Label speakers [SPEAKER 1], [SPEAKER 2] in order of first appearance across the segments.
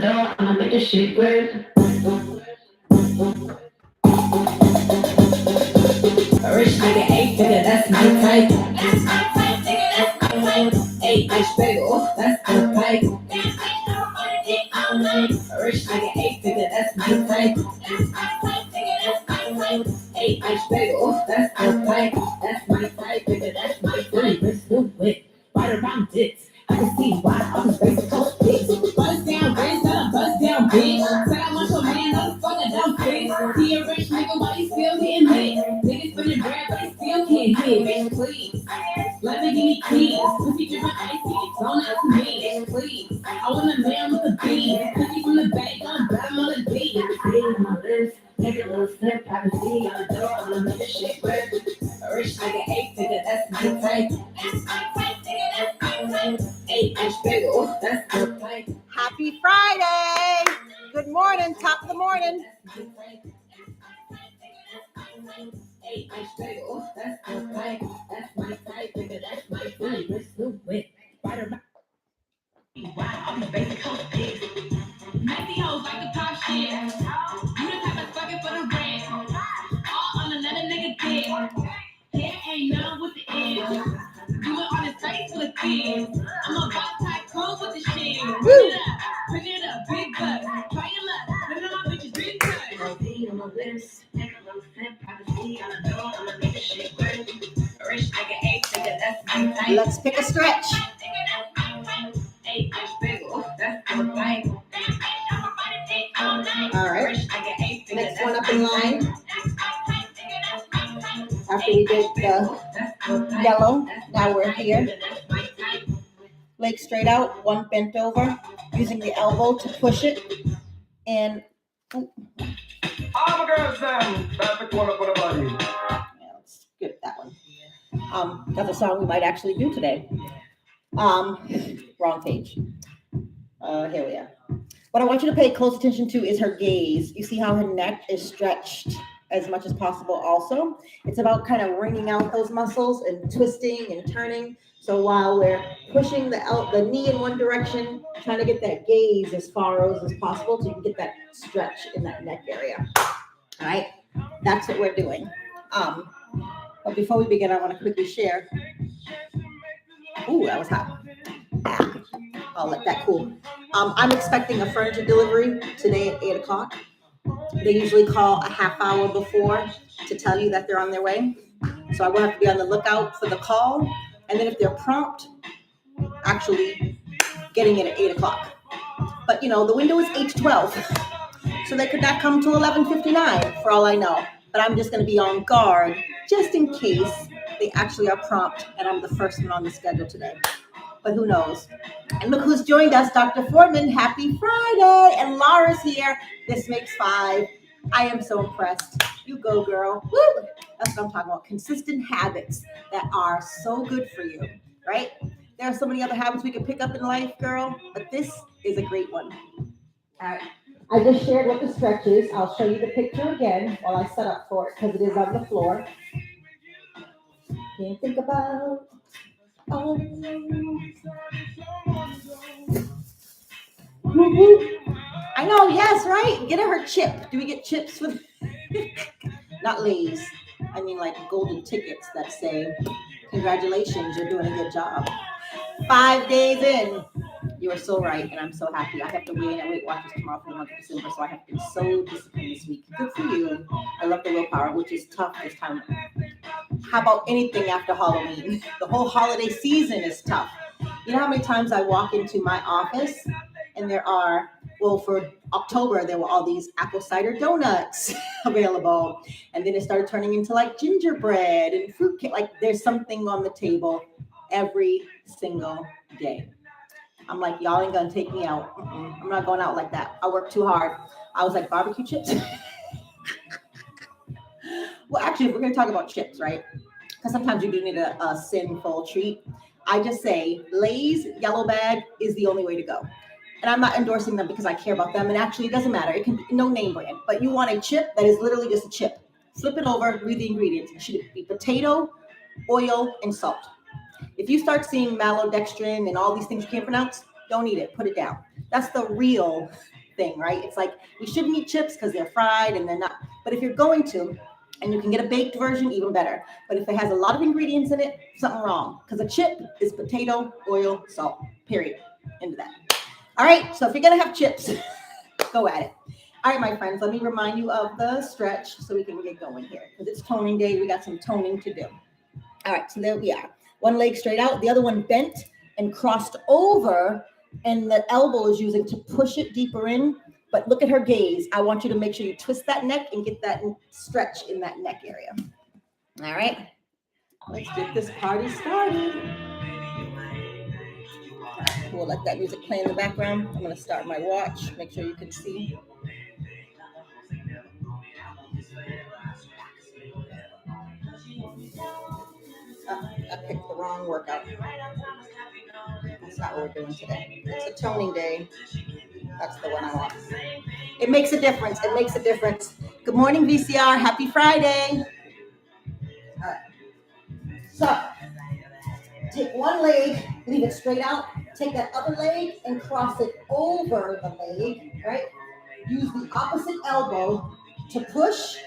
[SPEAKER 1] I'ma make this shit great. A rich nigga, eight figure, that's my type. That's my type, nigga, that's my type. Eight inch bagel, that's the pipe. A rich nigga, eight figure, that's my type. That's my type, nigga, that's my type. Eight inch bagel, that's the pipe. That's my type, nigga, that's my type. Let's do it. Right around dicks. I can see why all these basic coach dicks. Bust down, bitch, tell 'em bust down, bitch. Said I want your man, no the fuck I don't fit. He a rich nigga, but he still getting hit. Niggas spinning bread, but he still can't hit. Bitch, please. Let me give me keys. Pussy dripping icy. Don't ask me, bitch, please. I want a man with a beat. Pussy from the back, on bottom of the beat. See my lips, take a little sip. I can see on the door, I'm gonna make this shit work. A rich nigga, eight figure, that's my type. That's my type, nigga, that's my type. Eight inch bagel, that's the type.
[SPEAKER 2] Happy Friday. Good morning, top of the morning.
[SPEAKER 1] Eight inch bagel, that's the type. That's my type, nigga, that's my type. Let's do it. Right around. Why all these basic hoes dicks? Messy hoes like the top shit. You the type of fucking for the rent. All on another nigga dick. Hair ain't none with the edge. Do it on his face with a kid. I'm a boss tycoon with the shit. Bring it up, big butt. Try your luck. None of my bitches big butt. LV on my lips, take a little sip. Privacy on the door, I'ma make this shit work. A rich nigga, eight nigga, that's my type.
[SPEAKER 2] Let's pick a stretch.
[SPEAKER 1] Eight inch bagel, that's the type.
[SPEAKER 2] All right. Next one up in line. After we did the yellow, now we're here. Leg straight out, one bent over, using the elbow to push it. And
[SPEAKER 3] all my girls, pick one up on the body.
[SPEAKER 2] Yeah, let's skip that one. That's a song we might actually do today. Wrong page. Here we are. What I want you to pay close attention to is her gaze. You see how her neck is stretched as much as possible also. It's about kind of wringing out those muscles and twisting and turning. So while we're pushing the knee in one direction, trying to get that gaze as far as possible so you can get that stretch in that neck area. All right, that's what we're doing. But before we begin, I want to quickly share. Ooh, that was hot. I'll let that cool. I'm expecting a furniture delivery today at 8 o'clock. They usually call a half hour before to tell you that they're on their way. So I will have to be on the lookout for the call. And then if they're prompt, actually getting it at 8 o'clock. But, you know, the window is 8 to 12. So they could not come till 11:59 for all I know. But I'm just going to be on guard just in case they actually are prompt and I'm the first one on the schedule today. But who knows? And look who's joined us, Dr. Fordman. Happy Friday. And Laura's here. This makes 5. I am so impressed. You go, girl. Woo! That's what I'm talking about. Consistent habits that are so good for you, right? There are so many other habits we can pick up in life, girl, but this is a great one. All right. I just shared what the stretch is. I'll show you the picture again while I set up for it because it is on the floor. Can't think about... Oh. I know, yes, right? Get her chip. Do we get chips with not Lay's? I mean like golden tickets that say, congratulations, you're doing a good job. 5 days in. You are so right, and I'm so happy. I have to weigh in at Weight Watchers tomorrow for the month of December, so I have been so disciplined this week. Good for you. I love the willpower, which is tough this time. How about anything after Halloween? The whole holiday season is tough. You know how many times I walk into my office and there are, well, for October, there were all these apple cider donuts available. And then it started turning into like gingerbread and fruitcake. Like there's something on the table every single day. I'm like, y'all ain't gonna take me out. I'm not going out like that. I work too hard. I was like, barbecue chips? Well, actually, if we're gonna talk about chips, right? Because sometimes you do need a sinful treat. I just say Lay's yellow bag is the only way to go. And I'm not endorsing them because I care about them. And actually, it doesn't matter. It can be no name brand. But you want a chip that is literally just a chip. Flip it over, read the ingredients. It should be potato, oil, and salt. If you start seeing maltodextrin and all these things you can't pronounce, don't eat it. Put it down. That's the real thing, right? It's like we shouldn't eat chips because they're fried and they're not. But if you're going to, and you can get a baked version, even better. But if it has a lot of ingredients in it, something wrong. Because a chip is potato, oil, salt, period. Into that. All right, so if you're going to have chips, go at it. All right, my friends, let me remind you of the stretch so we can get going here. Because it's toning day, we got some toning to do. All right, so there we are. One leg straight out, the other one bent and crossed over, and the elbow is using to push it deeper in. But look at her gaze. I want you to make sure you twist that neck and get that stretch in that neck area. All right, let's get this party started. We'll let that music play in the background. I'm going to start my watch. Make sure you can see. I picked the wrong workout. That's not what we're doing today. It's a toning day. That's the one I want. It makes a difference. It makes a difference. Good morning, VCR. Happy Friday. All right. So, take one leg, leave it straight out. Take that other leg and cross it over the leg, right? Use the opposite elbow to push,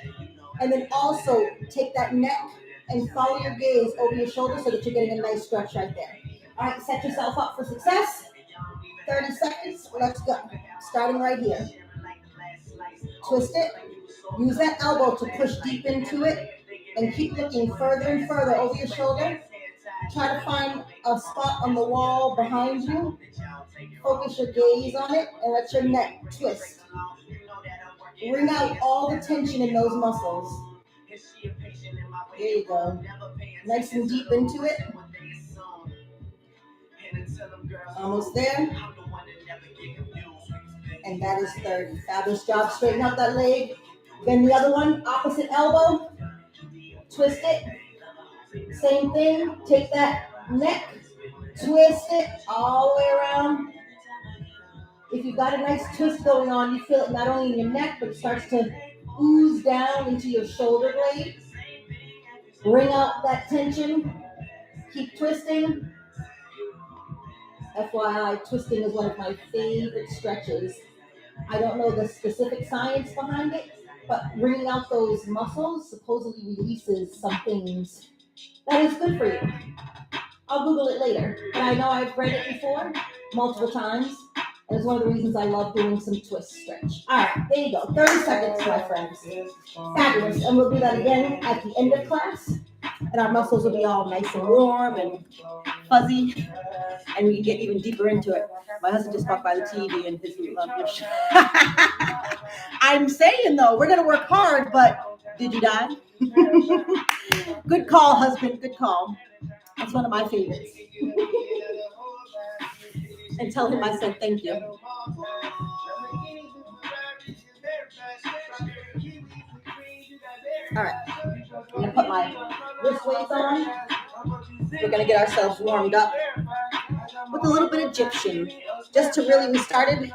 [SPEAKER 2] and then also take that neck and follow your gaze over your shoulder so that you're getting a nice stretch right there. All right, set yourself up for success. 30 seconds, let's go. Starting right here. Twist it. Use that elbow to push deep into it and keep looking further and further over your shoulder. Try to find a spot on the wall behind you. Focus your gaze on it and let your neck twist. Wring out all the tension in those muscles. There you go. Nice and deep into it. Almost there. And that is 30. Fabulous job. Straighten out that leg. Then the other one, opposite elbow. Twist it. Same thing. Take that neck. Twist it all the way around. If you've got a nice twist going on, you feel it not only in your neck, but it starts to ooze down into your shoulder blades. Bring out that tension. Keep twisting. FYI, twisting is one of my favorite stretches. I don't know the specific science behind it, but bringing out those muscles supposedly releases some things that is good for you. I'll Google it later, but I know I've read it before multiple times, and it's one of the reasons I love doing some twist stretch. All right, there you go. 30 seconds, my friends. Fabulous. And we'll do that again at the end of class, and our muscles will be all nice and warm and fuzzy, and we can get even deeper into it. My husband just walked by the TV and his love your show. I'm saying, though, we're going to work hard, but did you die? Good call, husband. Good call. That's one of my favorites. And tell him I said thank you. All right. I'm going to put my wrist weights on. We're going to get ourselves warmed up with a little bit of Egyptian. Just to really, we started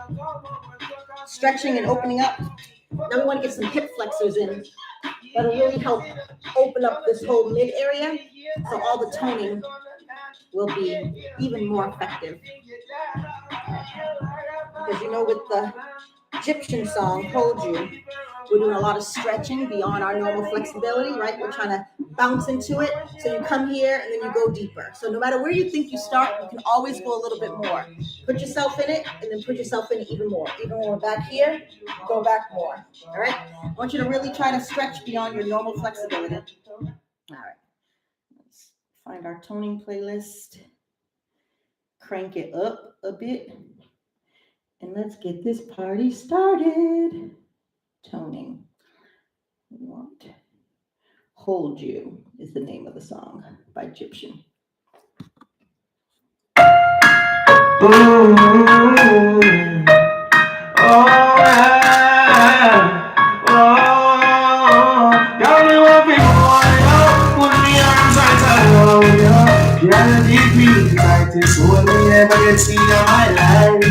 [SPEAKER 2] stretching and opening up. Now we want to get some hip flexors in. That'll really help open up this whole mid area, so all the toning will be even more effective. Because you know, with the Egyptian song, Hold You, we're doing a lot of stretching beyond our normal flexibility, right? We're trying to bounce into it. So you come here and then you go deeper. So no matter where you think you start, you can always go a little bit more. Put yourself in it and then put yourself in it even more. Even when we're back here, go back more. All right? I want you to really try to stretch beyond your normal flexibility. All right. Let's find our toning playlist. Crank it up a bit. And let's get this party started. Toning. We want Hold You is the name of the song by Egyptian.
[SPEAKER 3] Ooh, oh, yeah. Oh, got me walking on, put me arms right around you. Can't keep me tightest hold me ever get seen in my life.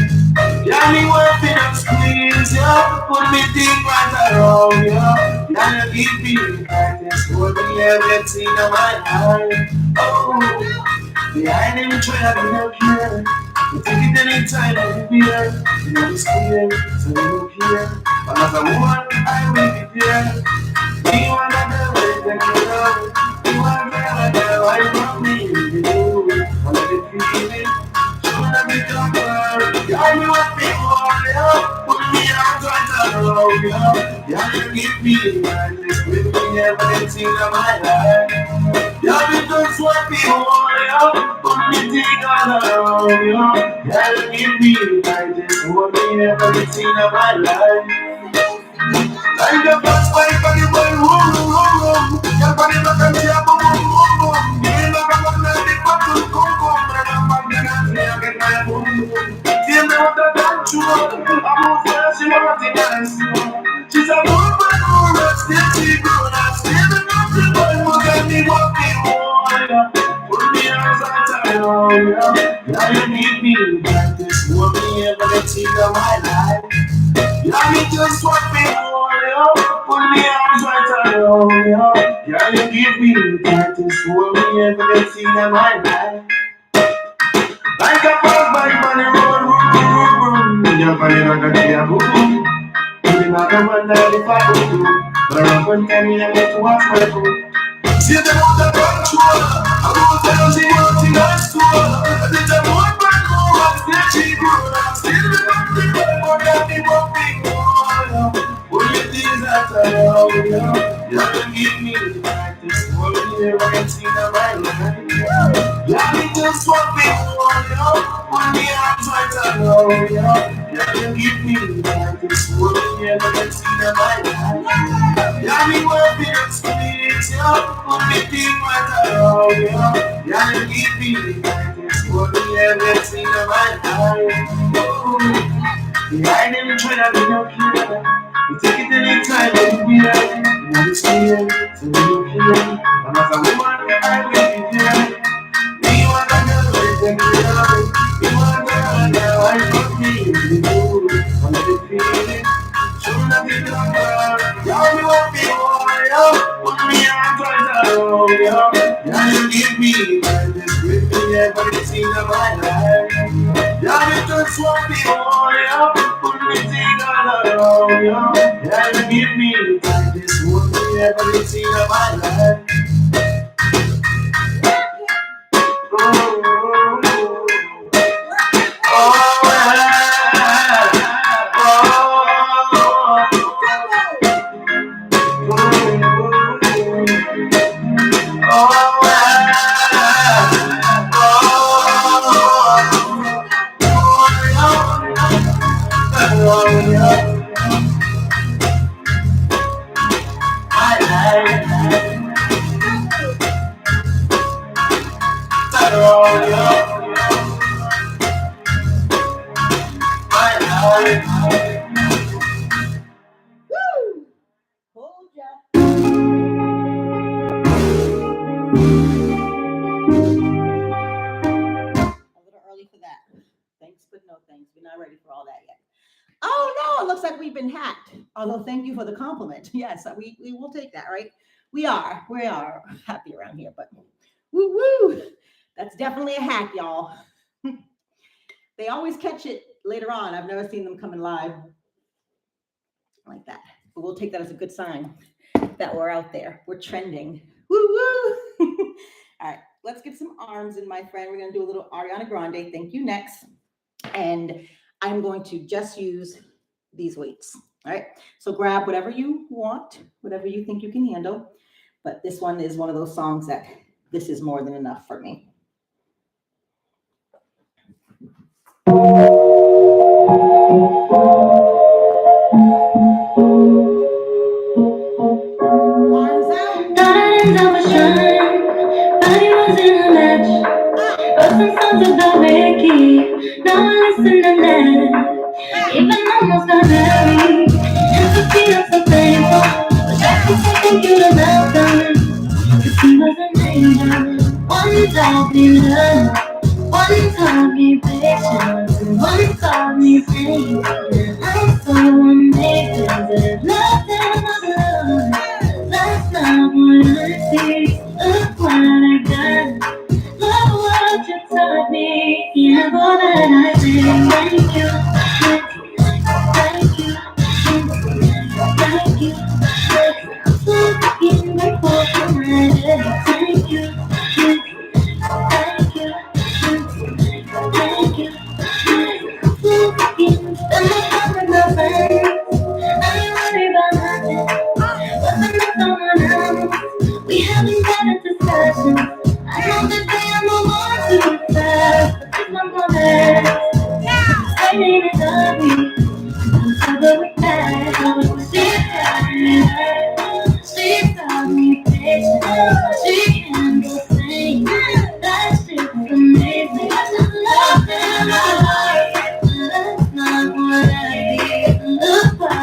[SPEAKER 3] Got me working and squeeze you, put me deep right around you. Can't keep me tightest hold me ever get seen in my life. Oh, behind him trying to help you. You take it anytime I'll be there. You know it's clear, so you don't care. Another woman, I will be there. You want to know it, then you know. You want to know I love me. You know it, I let it feel it. Should be done, yeah, you want me more, yeah. Put me out right around, yeah. Yeah, you give me man, this with me everything of my life. Yeah, you just want me more, yeah. Put me thing all around, yeah. Yeah, you give me man, this with me everything of my life. Like the first fight for the boy, woo. Your body look and see a boom, boom. You look at one like the bottle, boom. But I'm back then and see I get my boom. See me what I done to her. I'm out there, she want it nice. She's a good man, still she good. I'm still the nothing boy, who got me walking more. Put me arms outside, oh yeah. Now you need me like this, you want me everything of my life. Yeah, me just want me more, yeah. Put me arms right around, yeah. Yeah, you give me practice for me everything in my life. Like a fast bike on the road. Your body like a deer, boom. You not a man that if I go through. But I'm going to tell me I'm going to watch my food. See them on the control. I'm going to tell you what you guys do. I did them one by more, I'm still cheap. I'm still the nothing but more than the walking more. What you think that I know, yeah. You can give me the practice. What you never seen in my life. Yeah, me just want me more, yeah. When the arms right around, yeah. You can give me the practice. What you never seen in my life. Yeah, me want the experience, yeah. Put me thing right around, yeah. Yeah, you give me the practice. What you never seen in my life. Yeah, I never tried to be no killer. You take it anytime, I'll be there. You know it's clear, so you don't care. And as a woman, I will be there. Me want a girl like them, me want a girl now, I love me, you know. I let it feel it. Should not be done, yeah, you want me more, yeah. Put me on right around, yeah. Yeah, you give me, man, this with me everything of my life. Yeah, you just want me more, yeah. Put me thing all around, yeah. Yeah, you give me, man, this with me everything of my life.
[SPEAKER 2] Although, thank you for the compliment. Yes, we will take that, right? We are happy around here, but woo woo. That's definitely a hack, y'all. They always catch it later on. I've never seen them coming live like that, but we'll take that as a good sign that we're out there. We're trending. Woo woo. All right, let's get some arms in, my friend. We're gonna do a little Ariana Grande. Thank you next, and I'm going to just use these weights. All right, so grab whatever you want, whatever you think you can handle. But this one is one of those songs that this is more than enough for me. Arms out. Body was in a match. Wrote some songs about Ricky. Now I listen to that. Even almost got married. And to feel so thankful. Wish I could say thank you to Malcolm. Cause he was an angel. One taught me love. One taught me patience. And one taught me faith. And I saw one day that nothing was love. That's not what I see. Look what I got. Love what you taught me. Yeah, all that I
[SPEAKER 1] friends. I ain't worried about nothing. But when I someone else, we having better discussions. I know that they are no more to be fast. It's my woman. Her name is Abby. I'm so with that. She taught me patience. She handles things. That shit's amazing. I just love them. That's not what I need. Look what I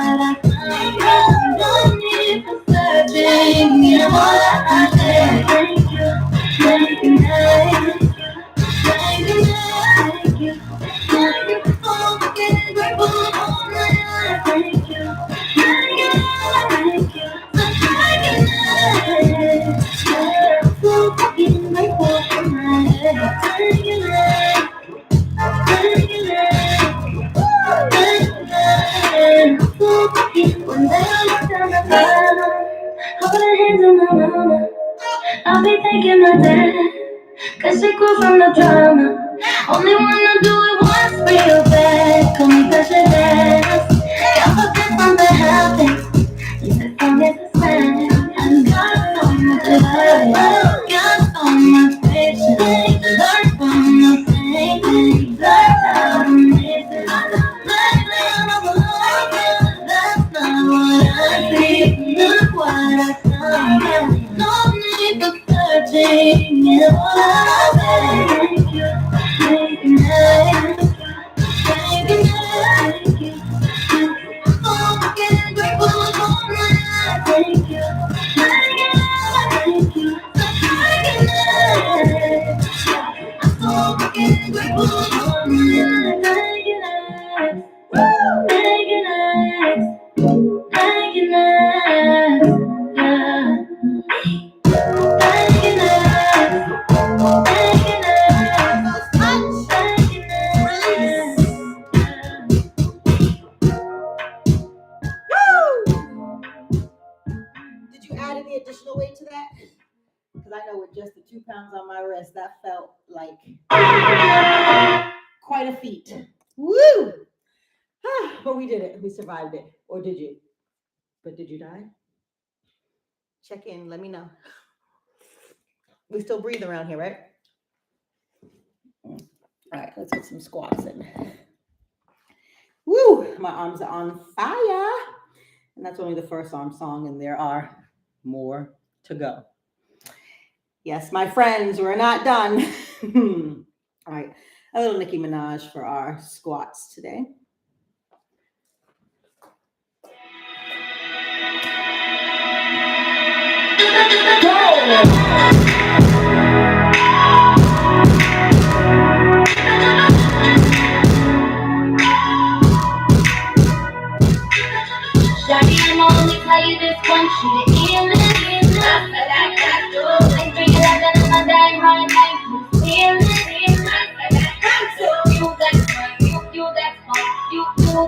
[SPEAKER 1] found. No need for searching. You know what I say. Thank you. Thank you. Thank you. Thank you. Thank you. Thank you for getting grateful all my life. Thank you. Thank you. Thank you. Thank you. I'm so fucking grateful for my life. Thank you. Thank you. Thank you. One day I look down the bottom, holding hands on my mama. I'll be thanking my dad, cause she grew from the drama. Only wanna do it once real bad. Call me president. Y'all forget from the helping. You said from it to stand. I got so much love. Got so much patience. Learn from the same thing. Learn how to miss it. That's not what I see. Look what I found. No need for searching. You know what I say. Thank you. Thank you. Thank you. Thank you. I'm getting grateful for my life. Thank you. Thank you. Thank you. I'm getting grateful for my life. Thank you. Thank you. Thank you. Yeah. Thank
[SPEAKER 2] Did you add any additional weight to that? Because I know with just the 2 pounds on my wrist, that felt like quite a feat. Woo! But we did it. We survived it. Or did you? But did you die? Check in. Let me know. We still breathe around here, right? All right, let's get some squats in. Woo! My arms are on fire. And that's only the first arm song, and there are more to go. Yes, my friends, we're not done. All right, a little Nicki Minaj for our squats today.
[SPEAKER 1] Shawty, I'ma only tell you this one, she the illest. I bring it up and I'ma die hard like you feeling. You got fun, you got fun, you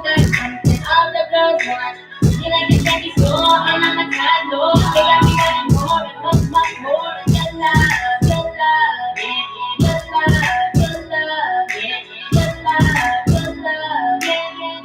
[SPEAKER 1] got something all the girls want. You like a candy store and I'm a toddler. They got me wanting more and much, much more. Your love, yeah, your love, yeah, your love, yeah, your love, yeah, your love, yeah, your love.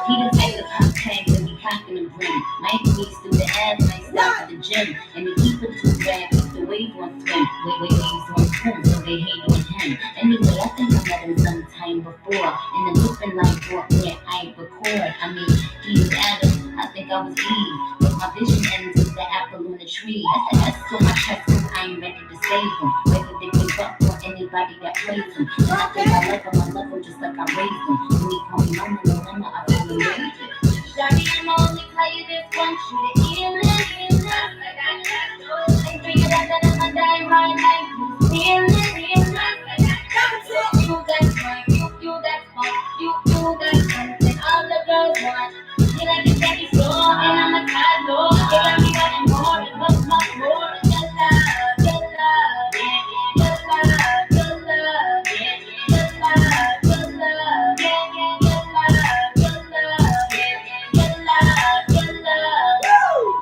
[SPEAKER 1] He the type of pop tag that be cocking and bring. Might squeeze through the ass, might stop at the gym. And they keep it too bad, keep the wave on swim. Waves on swim, so they hate on him. Anyway, I think I met him sometime before. In the different life walk where I record. I mean, he was Adam, I think I was Eve. But my vision ends with the apple on the tree. That's on my chest, cause I ain't ready to save him. Ready to give up for anybody that plays him. And I think I love him just like I raised him. When he call me mama, no mama, I feel amazing. Shawty, I'ma only tell you this one, she the illest. I bring it up and I'ma die hard like you feeling. You got fun, you got fun, you got something all the girls want. You like a candy store and I'm a toddler. They got me wanting more and much, much more. Your love, yeah, your love, yeah, your love, yeah, your love, yeah, your love, yeah, your love,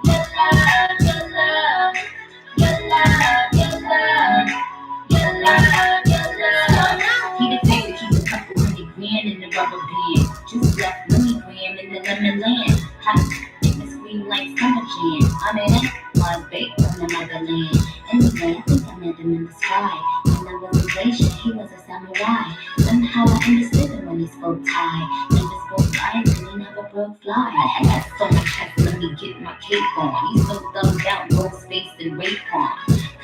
[SPEAKER 1] I'm in it, Mars baked from the motherland. Anyway, I think I met him in the sky. When I was a glacier, he was a samurai. Somehow I understood him when he spoke Thai. Never spoke lies and he never broke fly. I got so much hats, let me get my cape on. He's so thumbed out, rose face and rape on.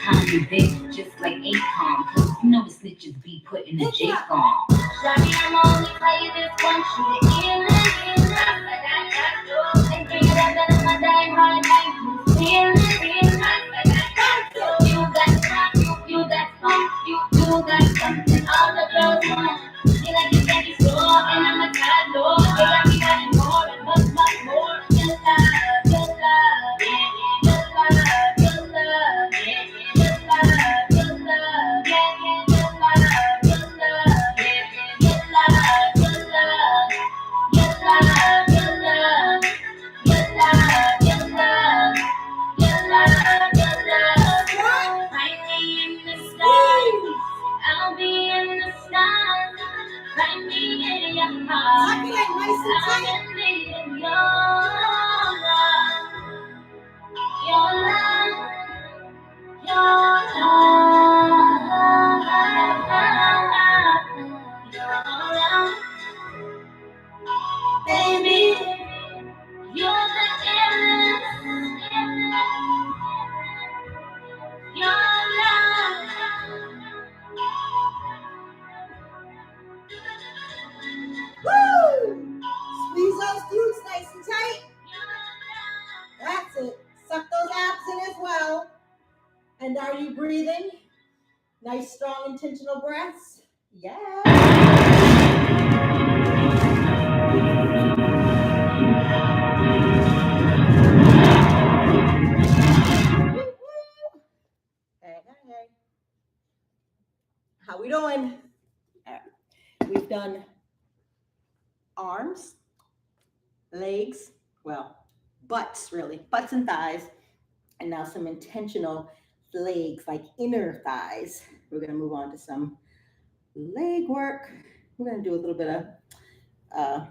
[SPEAKER 1] Kinda big, just like Akon. Cause you know the snitches be putting the Jake on. Shawty, I'm only tell you this one shit. And bring it up and I'm a dying hard night. You got funk, you got funk, you got something all the girls want. You like a candy store and I'm a top door. They got me wanting more and much more. Your love, yeah, your love, your love, your love, yeah, your love, your love, yeah, your love, your love, yeah, your love, your love, your love, your love, your love, your love. Find me in the stars. I'll be in the stars. Find me in your heart. I'll be in your love. Your love. Your love. Baby, you're the endless. Your love.
[SPEAKER 2] Woo! Squeeze those glutes nice and tight. That's it. Suck those abs in as well. And are you breathing? Nice, strong, intentional breaths. Yeah. Hey. How we doing? We've done arms, legs, well, butts really, butts and thighs, and now some intentional legs, like inner thighs. We're gonna move on to some leg work. We're gonna do a little bit of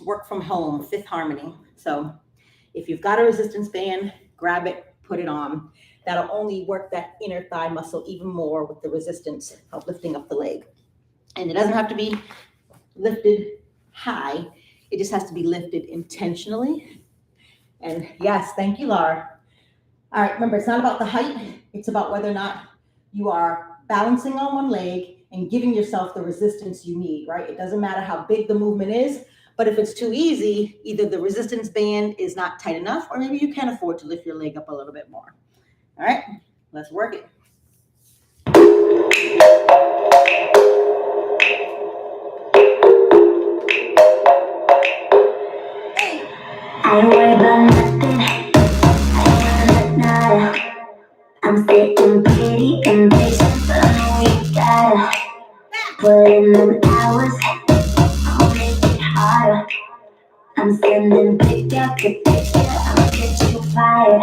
[SPEAKER 2] work from home, fifth harmony. So if you've got a resistance band, grab it, put it on. That'll only work that inner thigh muscle even more with the resistance of lifting up the leg. And it doesn't have to be lifted high. It just has to be lifted intentionally. And yes, thank you, Laura. All right, remember, it's not about the height. It's about whether or not you are balancing on one leg and giving yourself the resistance you need, right? It doesn't matter how big the movement is, but if it's too easy, either the resistance band is not tight enough, or maybe you can't afford to lift your leg up a little bit more. All right, let's work it.
[SPEAKER 1] I ain't worried about nothing. I ain't nada. I'm sitting pretty impatient, but I know you gotta put in them hours. I'll make it harder. I'm sending pick up the picture. I'll get you fired.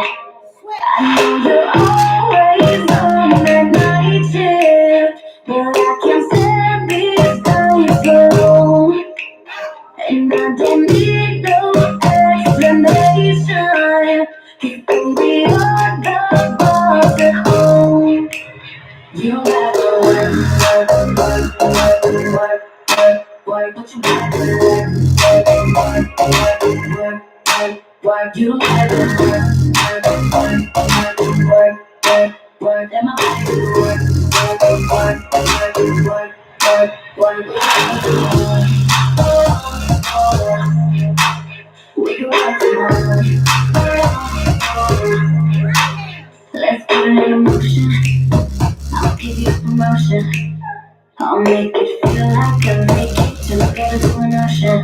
[SPEAKER 1] I know you're always on the night shift, but I can't stand these days alone. And I don't need no explanation, 'cause baby, you're the boss at home. You gotta work, but you gotta work. You gotta work, and my body work. We can work tomorrow. Let's put it in motion. I'll give you a promotion. I'll make it feel like I make it to get into an ocean.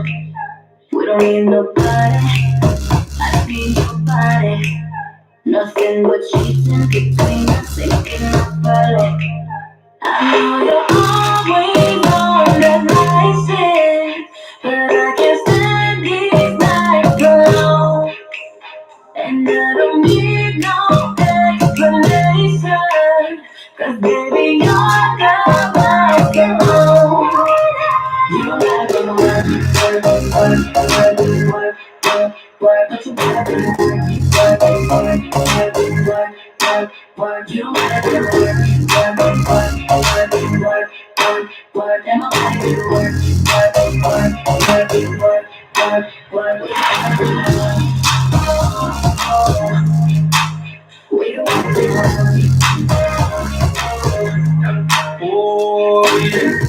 [SPEAKER 1] We don't need nobody. I don't need nobody. Nothing but sheets in between us, thinking of early. I know you're always on that night shift, but I can't stand these nights alone. And I don't need no explanation, 'cause baby, you're the boss at home. You gotta work, but you gotta work. work. You don't gotta do the work. Work. And my body do the work. Work. We don't wanna do the
[SPEAKER 3] Oh, yeah.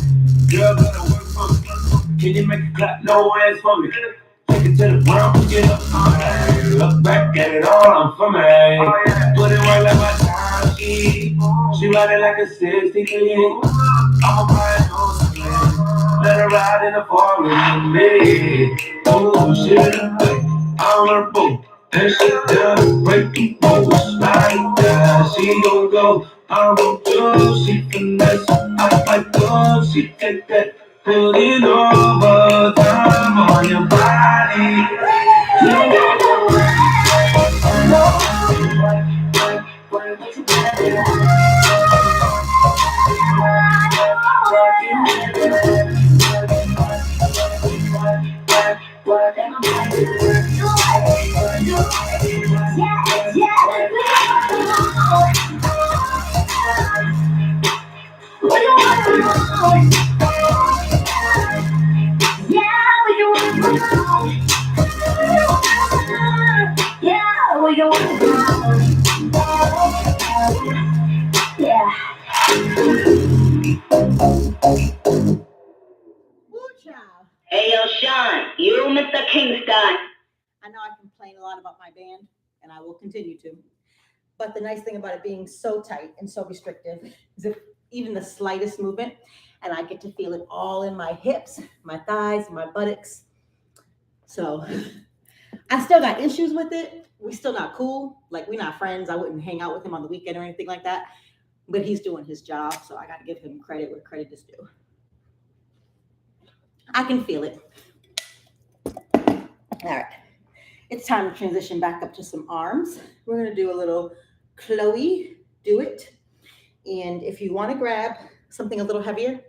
[SPEAKER 3] Girl, gotta work for me. Can you make it clap? No hands for me. Take it to the ground, get up. Look back at it all, I'm for me. Put it right like my time. She ride it like a 63. I'ma buy it on some. Let her ride in the fall with me. Oh, shit. I'm her boo. And she done breaking rules like that. She gon' go, I'm gon' do. She finesse, I like go. She take that, put it over time on your body.
[SPEAKER 4] Hey, yo, Sean, you, Mr. Kingston.
[SPEAKER 2] I know I complain a lot about my band, and I will continue to. But the nice thing about it being so tight and so restrictive is if even the slightest movement, and I get to feel it all in my hips, my thighs, my buttocks. So I still got issues with it. We're still not cool. Like, we're not friends. I wouldn't hang out with him on the weekend or anything like that. But he's doing his job, so I got to give him credit where credit is due. I can feel it. All right. It's time to transition back up to some arms. We're going to do a little Chloe do it. And if you want to grab something a little heavier,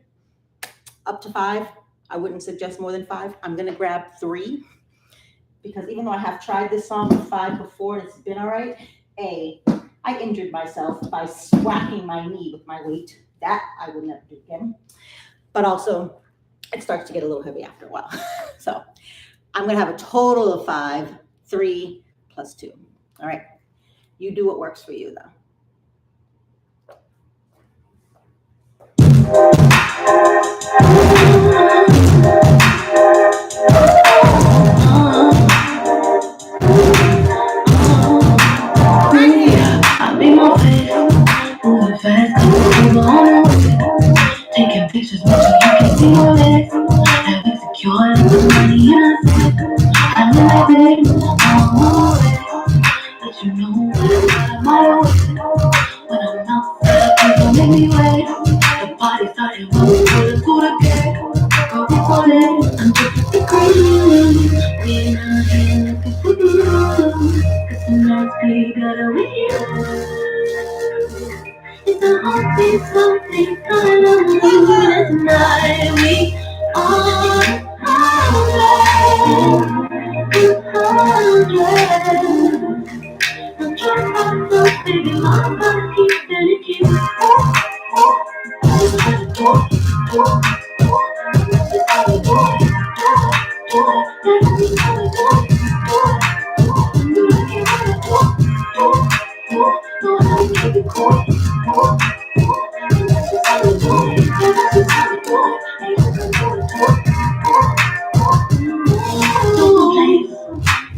[SPEAKER 2] up to 5, I wouldn't suggest more than 5. I'm going to grab 3 because even though I have tried this song with 5 before and it's been all right, I injured myself by swacking my knee with my weight. That I will never do again. But also, it starts to get a little heavy after a while. So I'm going to have a total of 5, 3 plus 2. All right. You do what works for you, though.
[SPEAKER 1] I'll be more fast, moving fast, move on. Taking pictures, making you can see your legs. Have insecure and the money in a sec. I'm in that bed, let you know that I'm out of way. When I'm outside, people make me wait. The party started when we couldn't do the gate. Go before that, I'm just a queen. We're not here looking for you. Cause tonight's be better with you. It's a heartbeat, something kind of moving tonight. We are I'm trying to find baby, my body keeps telling you.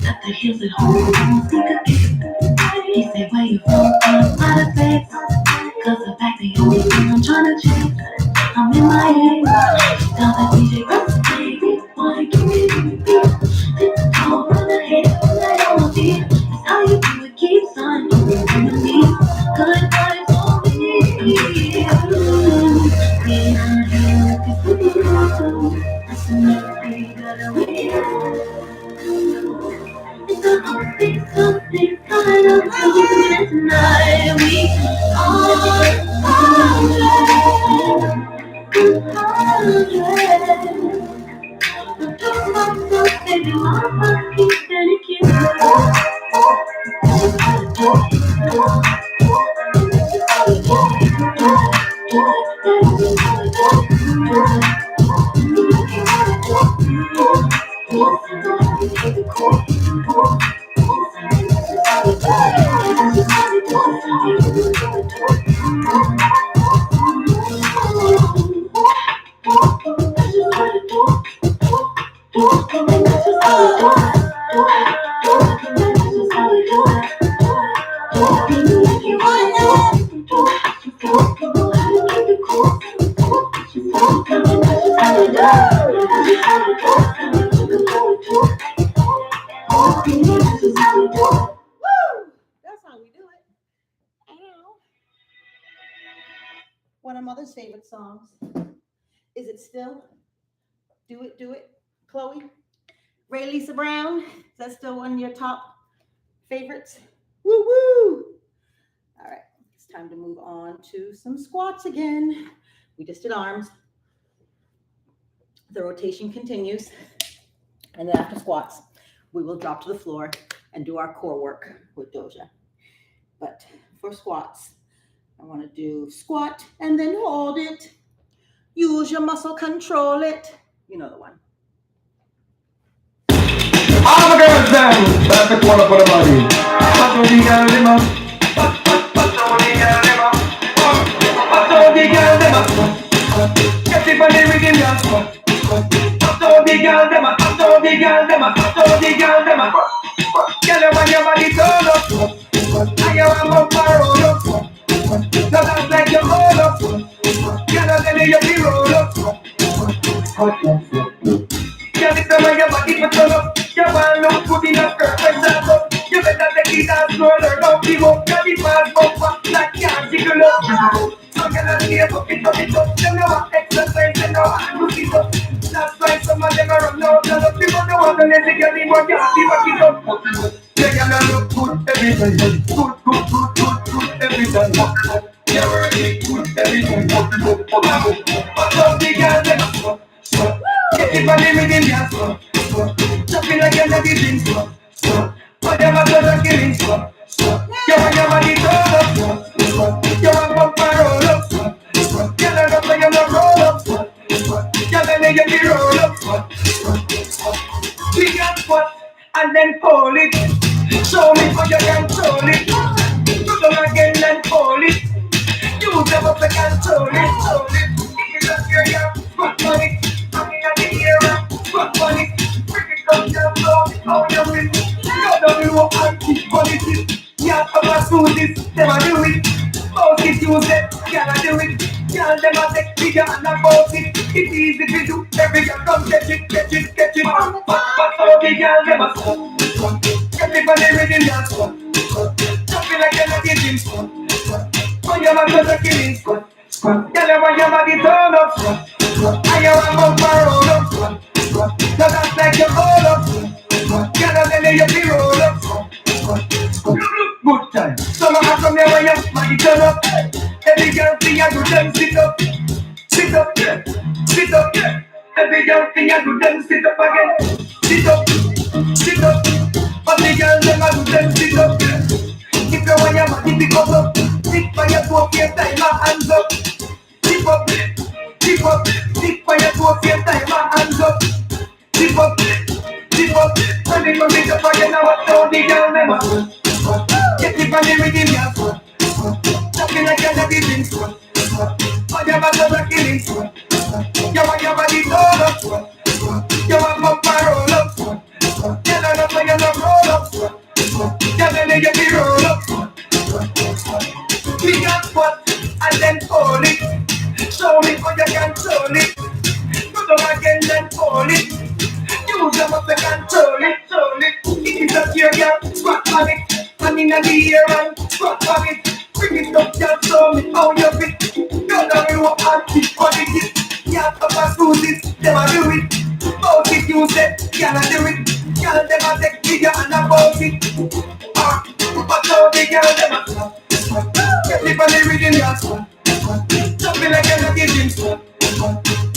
[SPEAKER 1] Got the heels at home, he said, where you from? I'm out of bed. Cause the fact the only thing I'm trying to change. I'm in my head. Tell the DJ, Russ, baby, wanna give me the beat. Take the call from the head, like all of it. That's how you do it, keeps on doing me. Good vibes only. We're not here looking for you. That's enough, we gotta win. It's a heartbeat, something kind of moving tonight. We are 100.
[SPEAKER 2] That's how we do it. Ow. One of Mother's favorite songs. Is it still? Do it, Chloe. Ray Lisa Brown. Is that still one of your top favorites? Woo woo. All right, it's time to move on to some squats again. We just did arms. The rotation continues. And then after squats, we will drop to the floor and do our core work with Doja. But for squats, I want to do squat and then hold it. Use your muscle, control it. You know the one.
[SPEAKER 3] All the girls down, that's the corner for the body. Pato the girl them up, pato the girl them up, pato the girl them up. Get it on the rhythm, yeah. Pato the girl them up, pato the girl them up, pato the girl them up. Girl, when your body turn up, and you want more roll up. Now that's like you hold up. Girl, I tell you be roll up. Girl, it's the way your body put turn up. You want look good in a perfect dance up. You better take it and roller, don't give up. Girl, it fast up, like can't jiggle up. So girl, I stay up, it up. Them no want exercise, them no want to sit up. That's why some of them are run out of luck. People don't want to let the girl in one can't see what it up. Yeah, girl, I look good every time. Good every time. Yeah, working good every time. But don't be girl, them up. Get it on the rhythm, yeah. Jumping like you're not eating. But you're not gonna kill it. You want your body turn up. You want bump and roll up. You're not up and you're not roll up. You're letting you be roll up. We got squat and then pull it. Show me how you control it. Do them again and pull it. Use them up to control it. It's a serious squat on it. Squat on it, bring it up down low, how you feel? You don't know how to polish it. Can't come and do this, never do it. Both it use it, can't do it. Can't never take bigger and about it. It's easy to do, every girl come catch it. But all the girls never stop. Everybody ready now, squat. Jumping like you're not getting squat. Oh, you're not gonna kill it, squat. Girl, you want your body turn up, squat. And you want bump and roll up. Now that's like you hold up. Girl, I tell you be roll up. Good time. Some of us from there when your body turn up. Every girl see you do them sit up. Sit up, yeah. Sit up, yeah. Every girl see you do them sit up again. Sit up, sit up. But the girl never do them sit up, yeah. If you want your body to come up, sit by your toe, your time, my hands up. Tip up, tip up, tip by your toe, your time, my hands up. Tip up, when they come in the fire now, what's all the girl never. Get it on the rhythm, yeah. Jumping like you're not eating. But your body not killing. You want your body turn up. You want bump and roll up. You're not up and you're not roll up. You're letting you be roll up. We got squat and then hold it. Show me how you control it. Put them again then hold it. Use them up to control it. It is a tear gap, squat on it. And in the air and squat on it. Bring it up, just show me how you fit. You don't know how to polish it. You have to pass through this, never do it. Both it you said, cannot do it. Girl, never take bigger and about it. But how the girl never get it on the rhythm, yeah. Jumping like you're not getting squat.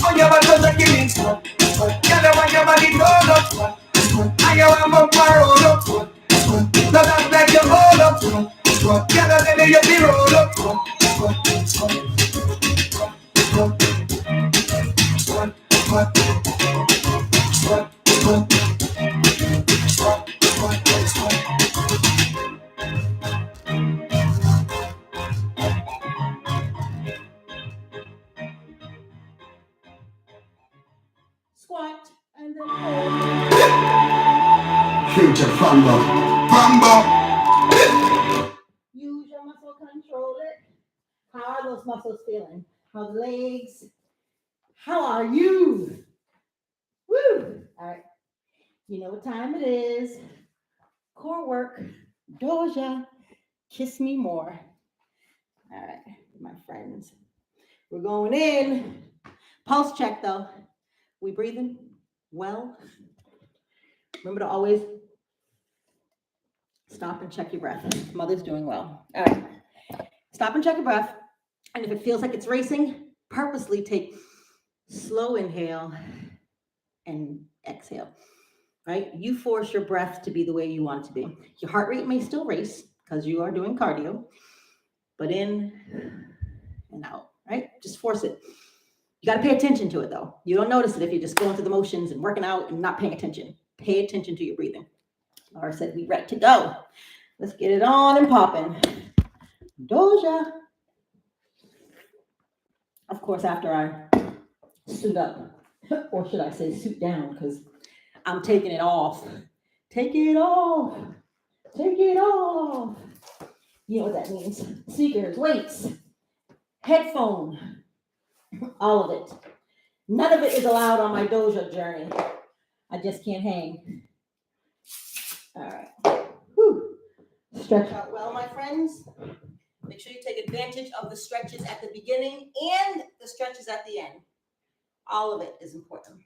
[SPEAKER 3] Oh, you're about to kill it. Girl, I want your body roll up. And you want bump and roll up. Now that's like you hold up. Girl, Girl, I tell you the roll up.
[SPEAKER 2] Squat and then hold.
[SPEAKER 3] Future Fambo. Fambo.
[SPEAKER 2] Use your muscle control it. How are those muscles feeling? How's the legs? How are you? Woo! All right. You know what time it is. Core work. Doja. Kiss me more. All right, my friends. We're going in. Pulse check though. We breathing well? Remember to always stop and check your breath. Mother's doing well. All right. Stop and check your breath. And if it feels like it's racing, purposely take slow inhale and exhale. Right? You force your breath to be the way you want it to be. Your heart rate may still race because you are doing cardio, but in and out, right? Just force it. You got to pay attention to it though. You don't notice it if you're just going through the motions and working out and not paying attention. Pay attention to your breathing. Laura said we ready to go. Let's get it on and popping. Doja. Of course, after I suit up, or should I say suit down, because I'm taking it off. Take it off. Take it off. You know what that means. Sneakers, weights, headphone, all of it. None of it is allowed on my Doja journey. I just can't hang. All right. Whew. Stretch out well, my friends. Make sure you take advantage of the stretches at the beginning and the stretches at the end. All of it is important.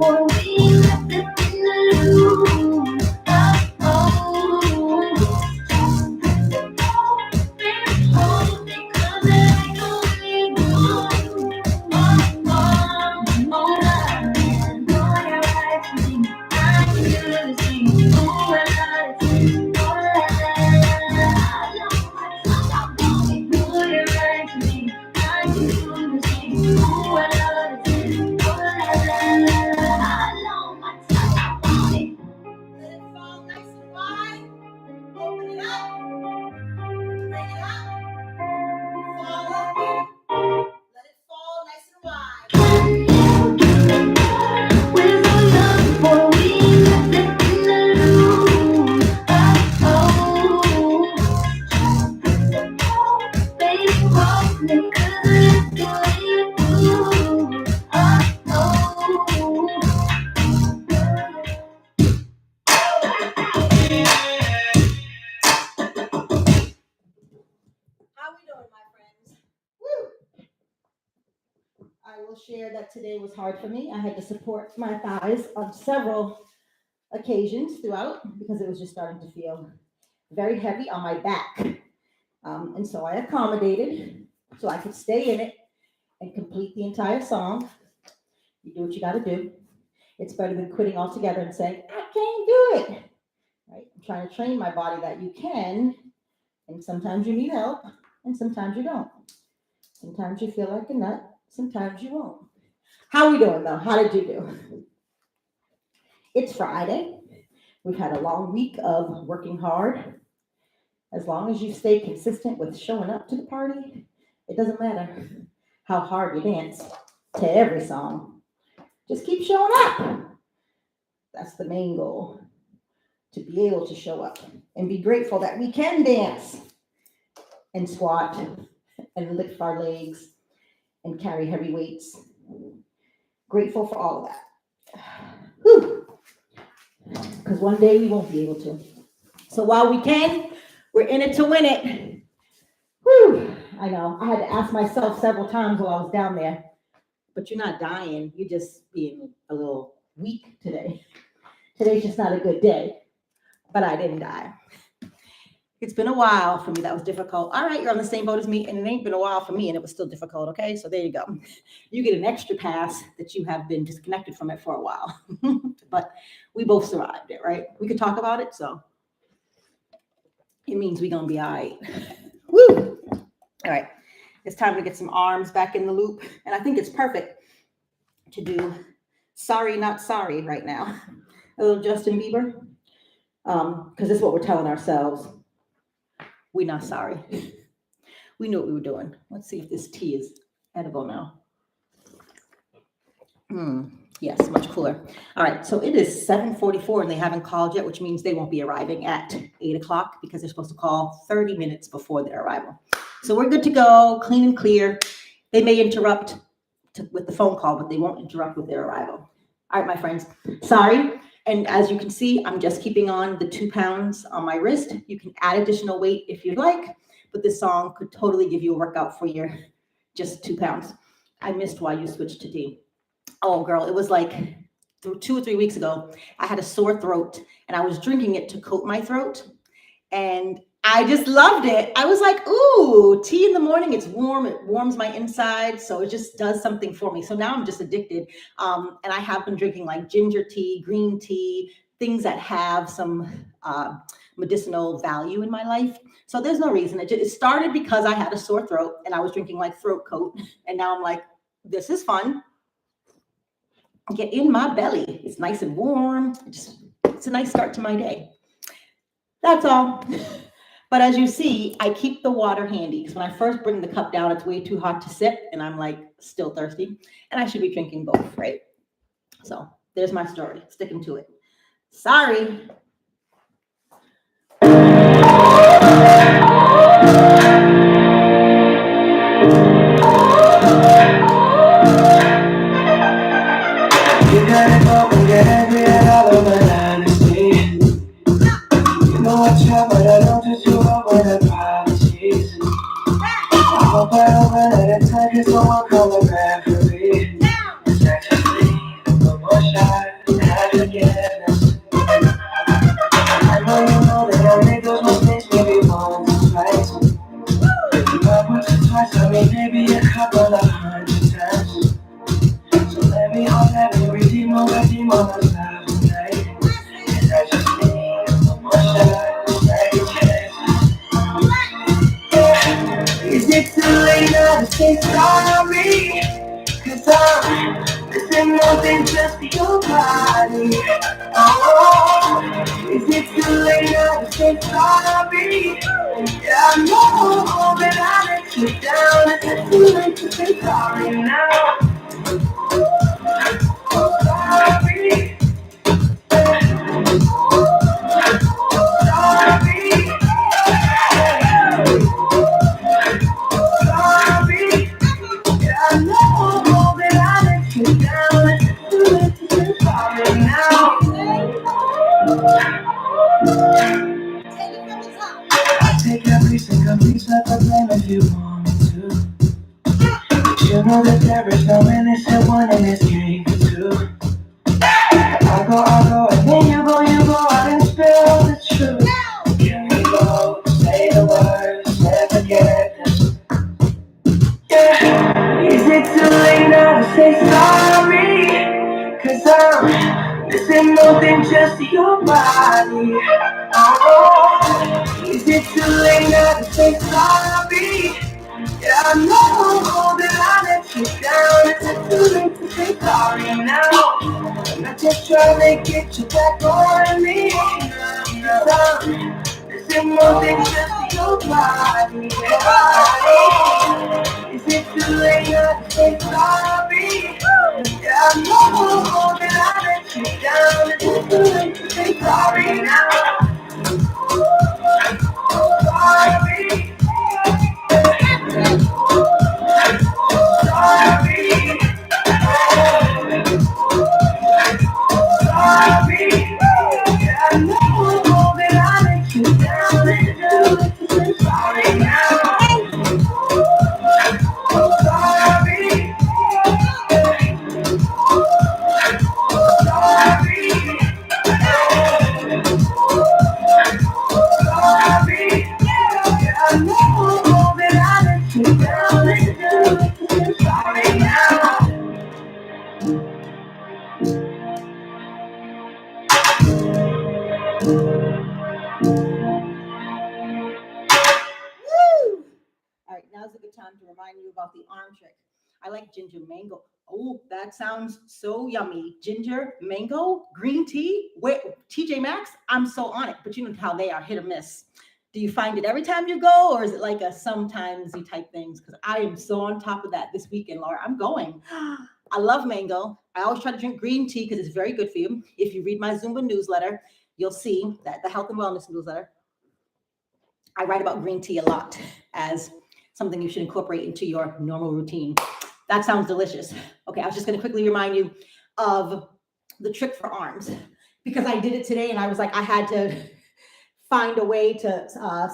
[SPEAKER 1] before we left it in the room.
[SPEAKER 2] I will share that today was hard for me. I had to support my thighs on several occasions throughout because it was just starting to feel very heavy on my back. And so I accommodated so I could stay in it and complete the entire song. You do what you got to do. It's better than quitting altogether and saying, I can't do it. Right? I'm trying to train my body that you can. And sometimes you need help and sometimes you don't. Sometimes you feel like a nut. Sometimes you won't. How are we doing though? How did you do? It's Friday. We've had a long week of working hard. As long as you stay consistent with showing up to the party, it doesn't matter how hard you dance to every song. Just keep showing up. That's the main goal, to be able to show up and be grateful that we can dance and squat and lift our legs and carry heavy weights. Grateful for all of that. Because one day we won't be able to. So while we can, we're in it to win it. Whew. I know. I had to ask myself several times while I was down there, but you're not dying. You're just being a little weak today. Today's just not a good day, but I didn't die. It's been a while for me. That was difficult. All right, you're on the same boat as me, and it ain't been a while for me, and it was still difficult, okay? So there you go. You get an extra pass that you have been disconnected from it for a while. But we both survived it, right? We could talk about it, so it means we're going to be all right. Woo! All right, it's time to get some arms back in the loop, and I think it's perfect to do Sorry Not Sorry right now. A little Justin Bieber, because this is what we're telling ourselves. We're not sorry. We knew what we were doing. Let's see if this tea is edible now. Yes, much cooler. All right, so it is 7:44 and they haven't called yet, which means they won't be arriving at 8 o'clock because they're supposed to call 30 minutes before their arrival. So we're good to go, clean and clear. They may interrupt with the phone call, but they won't interrupt with their arrival. All right, my friends, sorry. And as you can see, I'm just keeping on the 2 pounds on my wrist. You can add additional weight if you'd like, but this song could totally give you a workout for your just 2 pounds. I missed why you switched to tea. Oh, girl, it was like 2 or 3 weeks ago. I had a sore throat and I was drinking it to coat my throat. And I just loved it. I was like, ooh, tea in the morning, it's warm. It warms my inside. So it just does something for me. So now I'm just addicted. And I have been drinking like ginger tea, green tea, things that have some medicinal value in my life. So there's no reason. It started because I had a sore throat and I was drinking like throat coat. And now I'm like, this is fun. Get in my belly. It's nice and warm. It's a nice start to my day. That's all. But as you see, I keep the water handy because when I first bring the cup down, it's way too hot to sip and I'm like still thirsty and I should be drinking both, right? So there's my story, sticking to it. Sorry.
[SPEAKER 3] You gotta go and get every other man I understand. You know I try, but I don't just do it with apologies. I hope I don't run out of time, cause someone call me back for me. It's actually a little more shy. more love tonight. And I just need a little more shot, take a chance. Is it too late now to say sorry? Cause I'm missing more than just your body. Oh, is it too late now to say sorry? Yeah, I know that I let you down. Is it too late to say sorry now? Sorry. Sorry. I know that I let you down. It's too late to say sorry now. I take every single piece of the blame if you want me to. But you know that there is no innocent one in this game too. I go, and then you go out and spill the truth. Here we go, say the words, never get this. Yeah, is it too late now to say sorry? Cause I'm missing more than just your body. Oh, is it too late now to say sorry? Yeah, I know that I let you down. Is it too late to say sorry now? I'm not just trying to get you back on me. Cause I'm missing more than just your body. Is it too late now to say sorry? Yeah, I know that I let you down. Is it too late to say sorry now? Sorry. Sorry. Sorry. Yeah, I know that I let you down. Is it too late to say sorry now? Sorry.
[SPEAKER 2] All right, now's a good time to remind you about the arm trick. I like ginger mango. Oh, that sounds so yummy. Ginger, mango, green tea. Wait, TJ Maxx, I'm so on it, but you know how they are, hit or miss. Do you find it every time you go, or is it like a sometimes you type things? Because I am so on top of that this weekend, Laura. I'm going. I love mango. I always try to drink green tea because it's very good for you. If you read my Zumba newsletter, you'll see that the health and wellness newsletter, I write about green tea a lot as something you should incorporate into your normal routine. That sounds delicious. Okay, I was just going to quickly remind you of the trick for arms because I did it today and I was like, I had to find a way to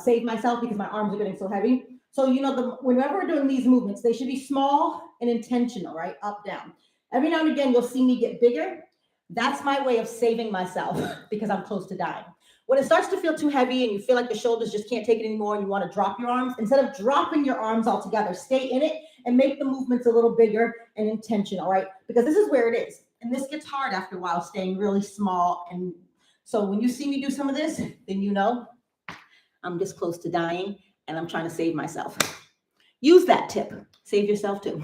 [SPEAKER 2] save myself because my arms are getting so heavy. So, you know, whenever we're doing these movements, they should be small and intentional, right? Up, down. Every now and again, you'll see me get bigger. That's my way of saving myself because I'm close to dying. When it starts to feel too heavy and you feel like the shoulders just can't take it anymore and you want to drop your arms, instead of dropping your arms altogether, stay in it and make the movements a little bigger and intentional, right? Because this is where it is. And this gets hard after a while, staying really small. And so when you see me do some of this, then you know I'm just close to dying and I'm trying to save myself. Use that tip. Save yourself too.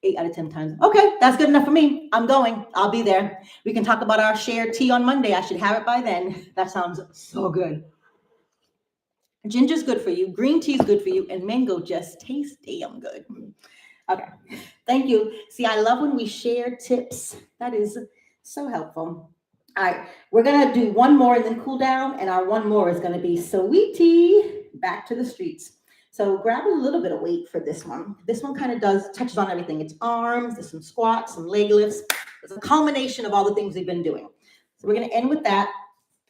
[SPEAKER 2] 8 out of 10 times. Okay, that's good enough for me. I'm going. I'll be there. We can talk about our shared tea on Monday. I should have it by then. That sounds so good. Ginger's good for you. Green tea is good for you. And mango just tastes damn good. Okay, thank you. See, I love when we share tips. That is so helpful. All right, we're going to do one more and then cool down. And our one more is going to be Sweetie, back to the streets. So grab a little bit of weight for this one. This one kind of touches on everything. It's arms, there's some squats, some leg lifts. It's a culmination of all the things we've been doing. So we're going to end with that.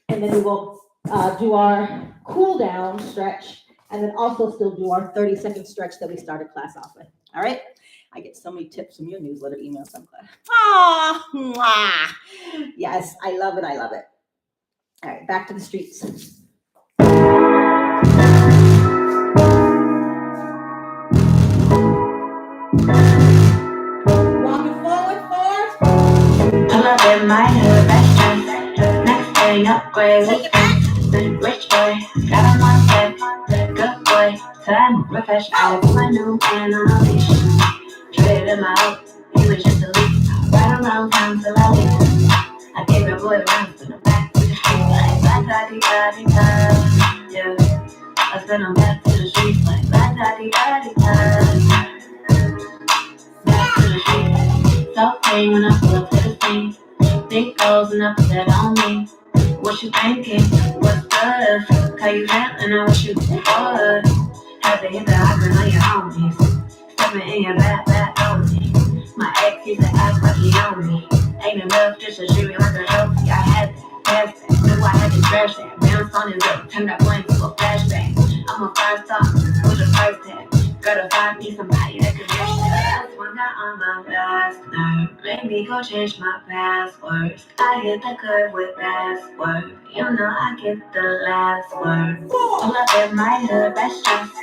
[SPEAKER 2] And then we will do our cool down stretch. And then also still do our 30-second stretch that we started class off with. All right. I get so many tips from your newsletter emails. I'm glad. Ah, yes, I love it. I love it. All right. Back to the streets.
[SPEAKER 5] up in my hood, that's just next thing upgrade. Rich boy, got him on deck. Good boy, time refresh. I put my new man on a leash. Traded him out, he was just a leaf. Right around town till I leave. I gave your boy rounds to the back to the street like la-da-dee-da-dee-da. Yeah, I sent him back to the streets like la-da-dee-da-dee-da. Back to the streets. So pain when I pull up to the scene. Big goals and I put that on me. What you thinking? What's good? How you feeling? I wish you would. Had to hit the hydrant on your homies. Stepping in your back on me. My ex used to act like he owned me. Ain't enough just to treat me like a healthy. I had that, pass that, knew I had to trash that. Bounce on his up, turned that blank to a flashback. I'm a 5-star with a price tag. Gotta find me somebody that can match that. That's one got on my last nerve. Made me go change my passwords. I hit the curve with password. You know I get the last word. Pull up in my hood, that's just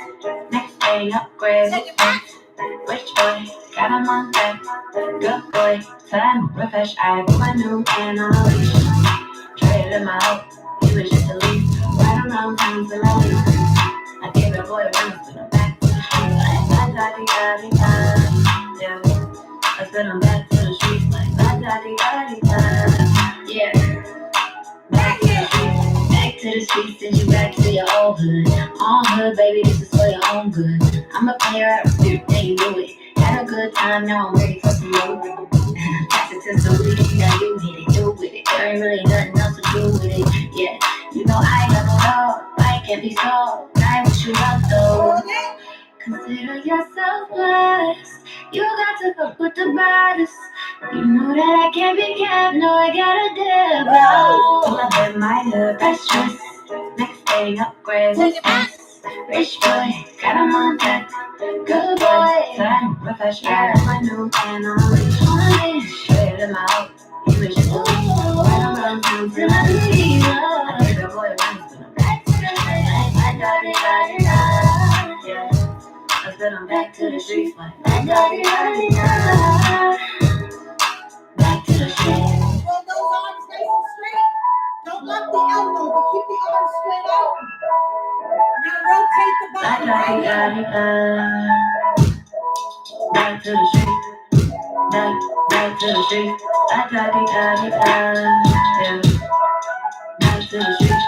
[SPEAKER 5] next day upgrade. Rich boy, got him on deck. Good boy, time refresh. I put my new man on a leash. Traded him out, he was just a leaf. Right around town till I leave. I gave a boy runs to the back to the street like la-da-dee-da-dee-da. Yeah, I sent him back to the streets like la-da-dee-da-dee-da. Yeah, back to the streets. Back to the streets, send you back to your old hood. On hood, baby, this is for your own good. I'm a player at recruit, and you knew it. Had a good time, now I'm ready for some more. Pass it to some weed, now you hit it, do with it. There ain't really nothing else to do with it. Yeah, you know I ain't leveled up, I can't be sold. I wish you love though. Consider yourself blessed. You got to fuck with the baddest. You know that I can't be kept, no, I gotta dip out. Pull up in my hood, that's just next day upgrade. Rich boy, got him on deck. Good boy, time refresh. I put my new man on a leash. Traded him out, he was just a leaf. Right around town till I leave. I gave your boy runs to the back to the street like la-da-dee-da-dee-da. Yeah, I sent him back to the streets like la-da-dee-da-dee-da. Back to the streets.
[SPEAKER 2] Roll those arms nice and straight. Don't lock the elbow, but keep the arms straight out. Now rotate the body right here.
[SPEAKER 5] Back to the street, back to the street, la-da-dee-da-dee-da. Yeah, back to the street.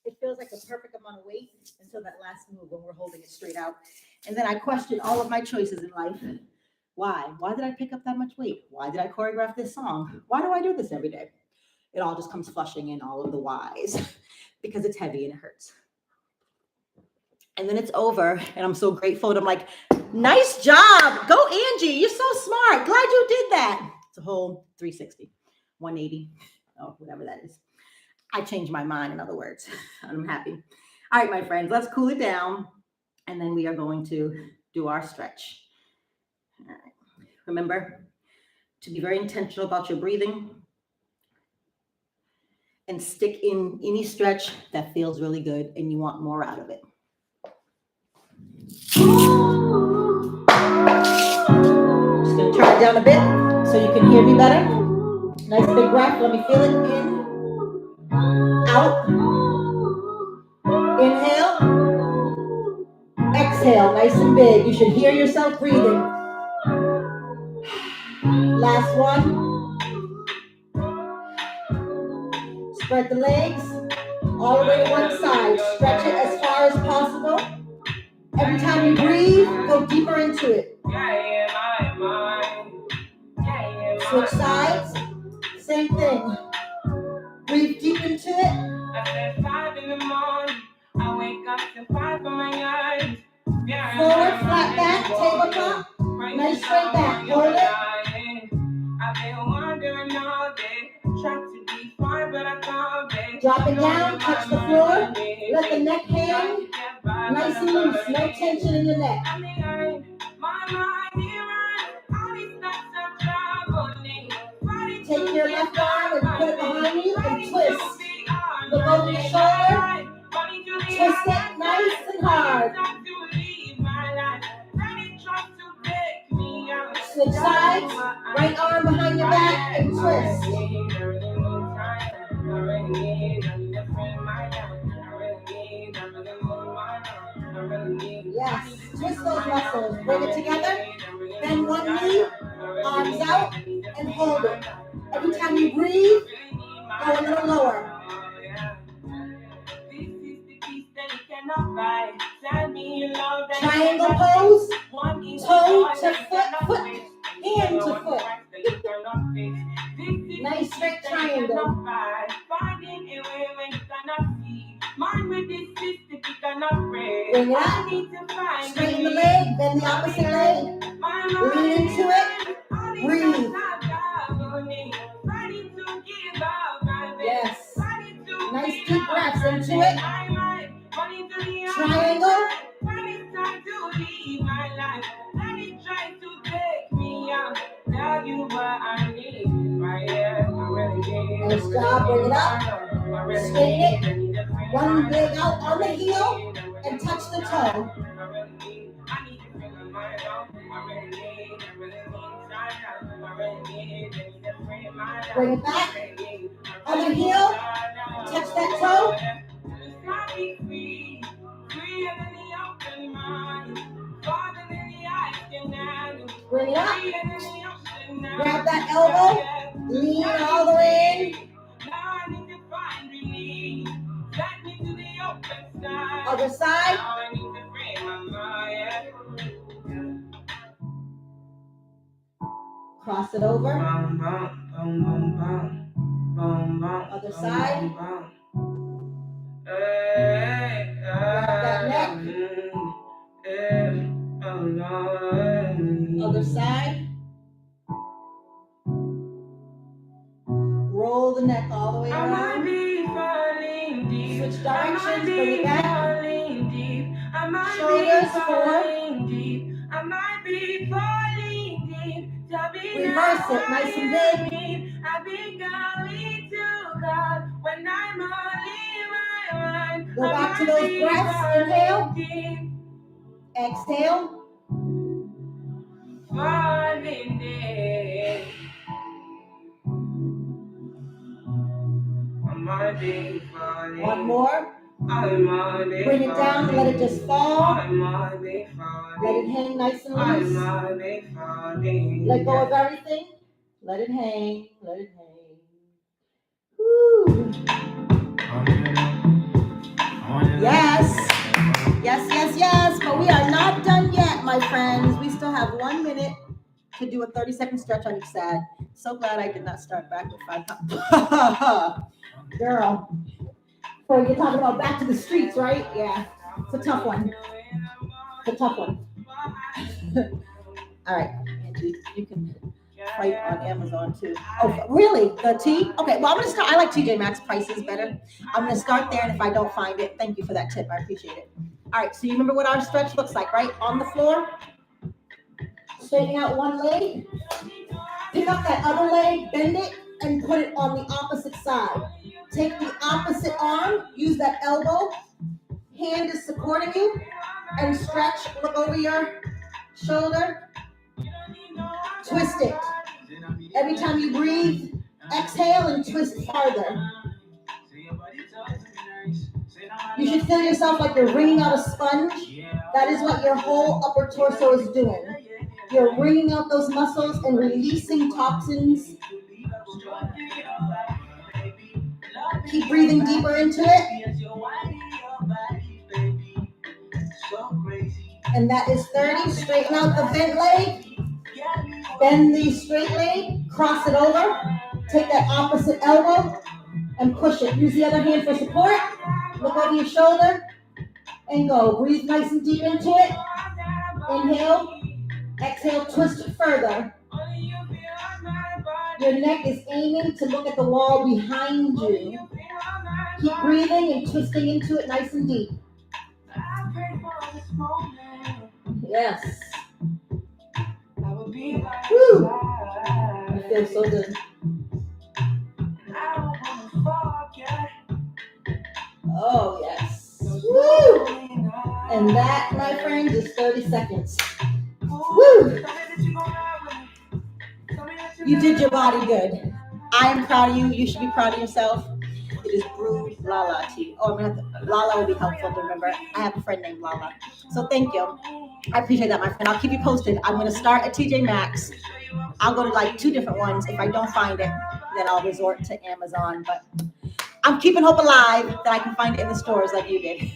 [SPEAKER 2] It feels like a perfect amount of weight until that last move when we're holding it straight out. And then I question all of my choices in life. Why? Why did I pick up that much weight? Why did I choreograph this song? Why do I do this every day? It all just comes flushing in all of the whys because it's heavy and it hurts. And then it's over and I'm so grateful. And I'm like, nice job. Go, Angie. You're so smart. Glad you did that. It's a whole 360, 180, oh, whatever that is. I changed my mind, in other words. I'm happy. All right, my friends, let's cool it down. And then we are going to do our stretch. All right. Remember to be very intentional about your breathing and stick in any stretch that feels really good and you want more out of it. Just going to turn it down a bit so you can hear me better. Nice big breath. Let me feel it in. Out. Inhale. Exhale. Nice and big. You should hear yourself breathing. Last one. Spread the legs all the way to one side. Stretch it as far as possible. Every time you breathe, go deeper into it. Switch sides. Same thing. Breathe deep into it.
[SPEAKER 3] At 5 in the morning, I wake up to 5 on my eyes.
[SPEAKER 2] Forward, flat back, tabletop. Nice straight back. Hold it.
[SPEAKER 3] I've been wondering all day, trying to be fine, but I can't be.
[SPEAKER 2] Drop it down, touch the floor. Let the neck hang. Nice and loose. No tension in the neck. Take your left arm and put it behind you. over your shoulder. Twist it nice and hard. Switch sides. Right arm behind your back and twist. Yes. Twist those muscles. Bring it together. Bend one knee. Arms out and hold it. Every time you breathe, go a little lower. Triangle pose, toe to foot, hand to foot. Nice straight triangle. Bring it up. Straighten the leg, bend the opposite leg. Lean into it. Breathe. Yes. Nice deep breaths into it. Triangle. Nice job. Bring it up. Straighten it. One leg out on the heel and touch the toe. Bring it back. Other heel. Touch that toe. Bring it up. Grab that elbow. Lean all the way in. Other side. Cross it over. Other side. Grab that neck. Other side. Roll the neck all the way around. Switch directions, bring it back. Shoulders forward. Reverse it, nice and big. Go back to those breaths. Inhale. Exhale. One more. Bring it down and let it just fall. Let it hang nice and loose. Let go of everything. Let it hang. Let it hang. Woo. Yes. Yes, yes, yes. But we are not done yet, my friends. We still have 1 minute to do a 30-second stretch on each side. So glad I did not start back with 5 times. Girl. So you're talking about back to the streets, right? Yeah. It's a tough one. It's a tough one. All right. Angie, you can fight on Amazon too. Oh, really? The tea? Okay. Well, I'm going to start. I like TJ Maxx prices better. I'm going to start there. And if I don't find it, thank you for that tip. I appreciate it. All right. So you remember what our stretch looks like, right? On the floor. Straightening out one leg. Pick up that other leg, bend it, and put it on the opposite side. Take the opposite arm, use that elbow, hand is supporting you, and stretch, look over your shoulder, twist it. Every time you breathe, exhale and twist farther. You should feel yourself like you're wringing out a sponge. That is what your whole upper torso is doing. You're wringing out those muscles and releasing toxins. Keep breathing deeper into it. And that is 30. Straighten out the bent leg. Bend the straight leg. Cross it over. Take that opposite elbow and push it. Use the other hand for support. Look over your shoulder and go. Breathe nice and deep into it. Inhale. Exhale. Twist it further. Your neck is aiming to look at the wall behind you. Keep breathing and twisting into it nice and deep. Yes. Woo. I feel so good. Oh, yes. Woo! And that, my friends, is 30 seconds. Woo! You did your body good. I am proud of you. You should be proud of yourself. It is Brew Lala tea. Oh, Lala will be helpful to remember. I have a friend named Lala. So thank you. I appreciate that, my friend. I'll keep you posted. I'm going to start at TJ Maxx. I'll go to like 2 different ones. If I don't find it, then I'll resort to Amazon. But I'm keeping hope alive that I can find it in the stores like you did.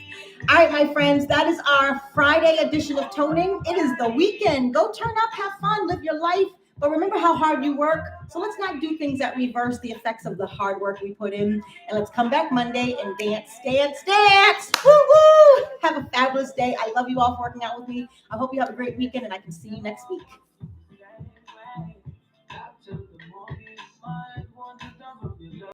[SPEAKER 2] All right, my friends, that is our Friday edition of Toning. It is the weekend. Go turn up, have fun, live your life. But remember how hard you work. So let's not do things that reverse the effects of the hard work we put in. And let's come back Monday and dance, dance, dance. Woo woo! Have a fabulous day. I love you all for working out with me. I hope you have a great weekend and I can see you next week.